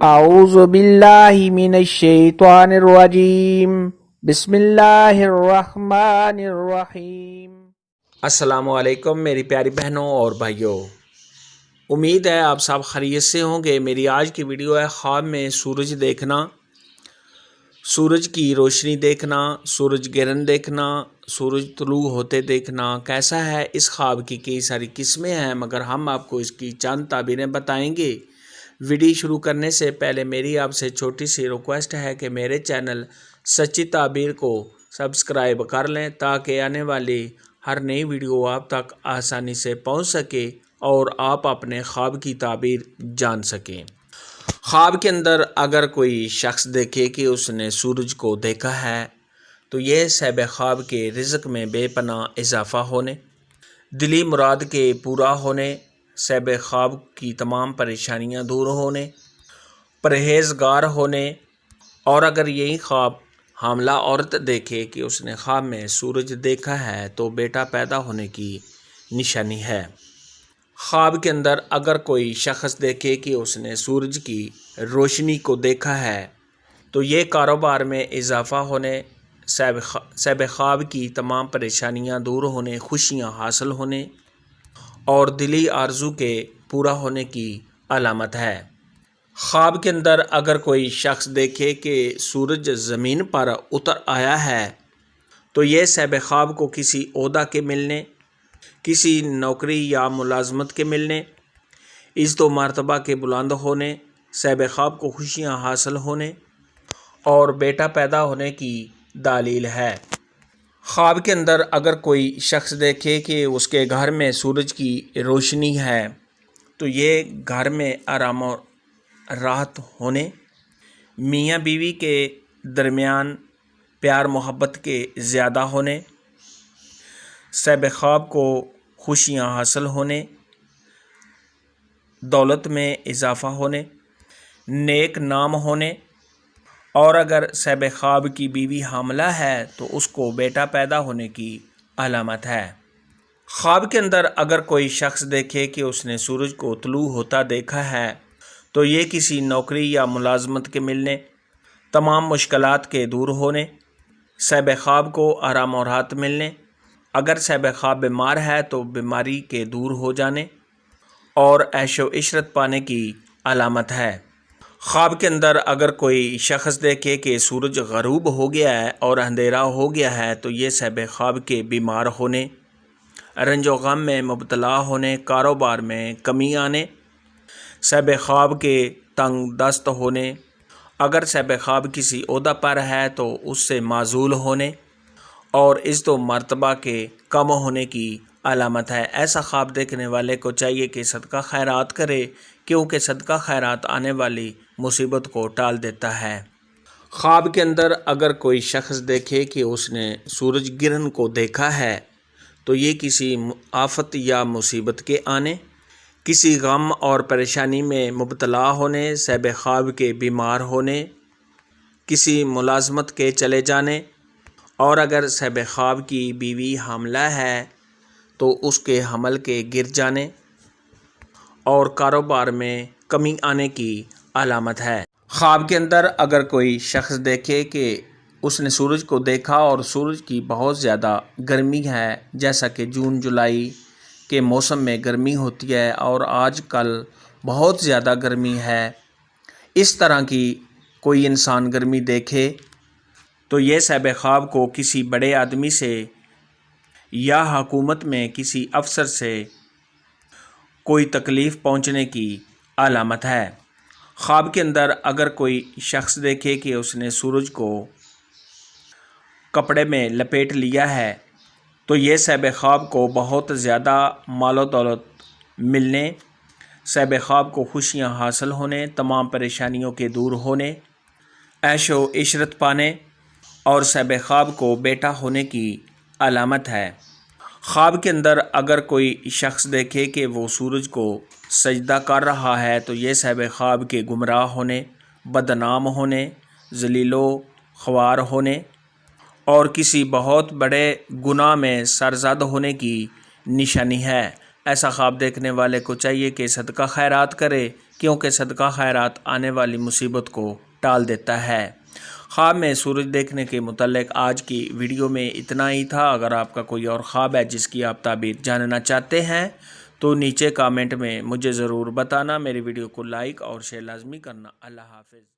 اعوذ باللہ من الشیطان الرجیم بسم اللہ الرحمن الرحیم۔ السلام علیکم میری پیاری بہنوں اور بھائیوں، امید ہے آپ سب خیریت سے ہوں گے۔ میری آج کی ویڈیو ہے خواب میں سورج دیکھنا، سورج کی روشنی دیکھنا، سورج گرہن دیکھنا، سورج طلوع ہوتے دیکھنا کیسا ہے۔ اس خواب کی کئی ساری قسمیں ہیں، مگر ہم آپ کو اس کی چند تعبیریں بتائیں گے۔ ویڈیو شروع کرنے سے پہلے میری آپ سے چھوٹی سی ریکویسٹ ہے کہ میرے چینل سچی تعبیر کو سبسکرائب کر لیں تاکہ آنے والی ہر نئی ویڈیو آپ تک آسانی سے پہنچ سکے اور آپ اپنے خواب کی تعبیر جان سکیں۔ خواب کے اندر اگر کوئی شخص دیکھے کہ اس نے سورج کو دیکھا ہے تو یہ صاحب خواب کے رزق میں بے پناہ اضافہ ہونے، دلی مراد کے پورا ہونے، صاحب خواب کی تمام پریشانیاں دور ہونے، پرہیزگار ہونے، اور اگر یہی خواب حاملہ عورت دیکھے کہ اس نے خواب میں سورج دیکھا ہے تو بیٹا پیدا ہونے کی نشانی ہے۔ خواب کے اندر اگر کوئی شخص دیکھے کہ اس نے سورج کی روشنی کو دیکھا ہے تو یہ کاروبار میں اضافہ ہونے، صاحب خواب کی تمام پریشانیاں دور ہونے، خوشیاں حاصل ہونے اور دلی آرزو کے پورا ہونے کی علامت ہے۔ خواب کے اندر اگر کوئی شخص دیکھے کہ سورج زمین پر اتر آیا ہے تو یہ صاحب خواب کو کسی عہدہ کے ملنے، کسی نوکری یا ملازمت کے ملنے، عزت و مرتبہ کے بلند ہونے، صاحب خواب کو خوشیاں حاصل ہونے اور بیٹا پیدا ہونے کی دلیل ہے۔ خواب کے اندر اگر کوئی شخص دیکھے کہ اس کے گھر میں سورج کی روشنی ہے تو یہ گھر میں آرام و راحت ہونے، میاں بیوی کے درمیان پیار محبت کے زیادہ ہونے، صاحب خواب کو خوشیاں حاصل ہونے، دولت میں اضافہ ہونے، نیک نام ہونے، اور اگر صاحب خواب کی بیوی حاملہ ہے تو اس کو بیٹا پیدا ہونے کی علامت ہے۔ خواب کے اندر اگر کوئی شخص دیکھے کہ اس نے سورج کو طلوع ہوتا دیکھا ہے تو یہ کسی نوکری یا ملازمت کے ملنے، تمام مشکلات کے دور ہونے، صاحب خواب کو آرام و راحت ملنے، اگر صاحب خواب بیمار ہے تو بیماری کے دور ہو جانے اور عیش و عشرت پانے کی علامت ہے۔ خواب کے اندر اگر کوئی شخص دیکھے کہ سورج غروب ہو گیا ہے اور اندھیرا ہو گیا ہے تو یہ صاحب خواب کے بیمار ہونے، رنج و غم میں مبتلا ہونے، کاروبار میں کمی آنے، صاحب خواب کے تنگ دست ہونے، اگر صاحب خواب کسی عہدہ پر ہے تو اس سے معزول ہونے اور عزت و مرتبہ کے کم ہونے کی علامت ہے۔ ایسا خواب دیکھنے والے کو چاہیے کہ صدقہ خیرات کرے، کیونکہ صدقہ خیرات آنے والی مصیبت کو ٹال دیتا ہے۔ خواب کے اندر اگر کوئی شخص دیکھے کہ اس نے سورج گرہن کو دیکھا ہے تو یہ کسی آفت یا مصیبت کے آنے، کسی غم اور پریشانی میں مبتلا ہونے، صاحب خواب کے بیمار ہونے، کسی ملازمت کے چلے جانے، اور اگر صاحب خواب کی بیوی حاملہ ہے تو اس کے حمل کے گر جانے اور کاروبار میں کمی آنے کی علامت ہے۔ خواب کے اندر اگر کوئی شخص دیکھے کہ اس نے سورج کو دیکھا اور سورج کی بہت زیادہ گرمی ہے، جیسا کہ جون جولائی کے موسم میں گرمی ہوتی ہے اور آج کل بہت زیادہ گرمی ہے، اس طرح کی کوئی انسان گرمی دیکھے تو یہ صاحب خواب کو کسی بڑے آدمی سے یا حکومت میں کسی افسر سے کوئی تکلیف پہنچنے کی علامت ہے۔ خواب کے اندر اگر کوئی شخص دیکھے کہ اس نے سورج کو کپڑے میں لپیٹ لیا ہے تو یہ صاحب خواب کو بہت زیادہ مال و دولت ملنے، صاحب خواب کو خوشیاں حاصل ہونے، تمام پریشانیوں کے دور ہونے، عیش و عشرت پانے اور صاحب خواب کو بیٹا ہونے کی علامت ہے۔ خواب کے اندر اگر کوئی شخص دیکھے کہ وہ سورج کو سجدہ کر رہا ہے تو یہ صاحب خواب کے گمراہ ہونے، بدنام ہونے، ذلیل و خوار ہونے اور کسی بہت بڑے گناہ میں سرزد ہونے کی نشانی ہے۔ ایسا خواب دیکھنے والے کو چاہیے کہ صدقہ خیرات کرے، کیونکہ صدقہ خیرات آنے والی مصیبت کو ٹال دیتا ہے۔ خواب میں سورج دیکھنے کے متعلق آج کی ویڈیو میں اتنا ہی تھا۔ اگر آپ کا کوئی اور خواب ہے جس کی آپ تعبیر جاننا چاہتے ہیں تو نیچے کامنٹ میں مجھے ضرور بتانا۔ میری ویڈیو کو لائک اور شیئر لازمی کرنا۔ اللہ حافظ۔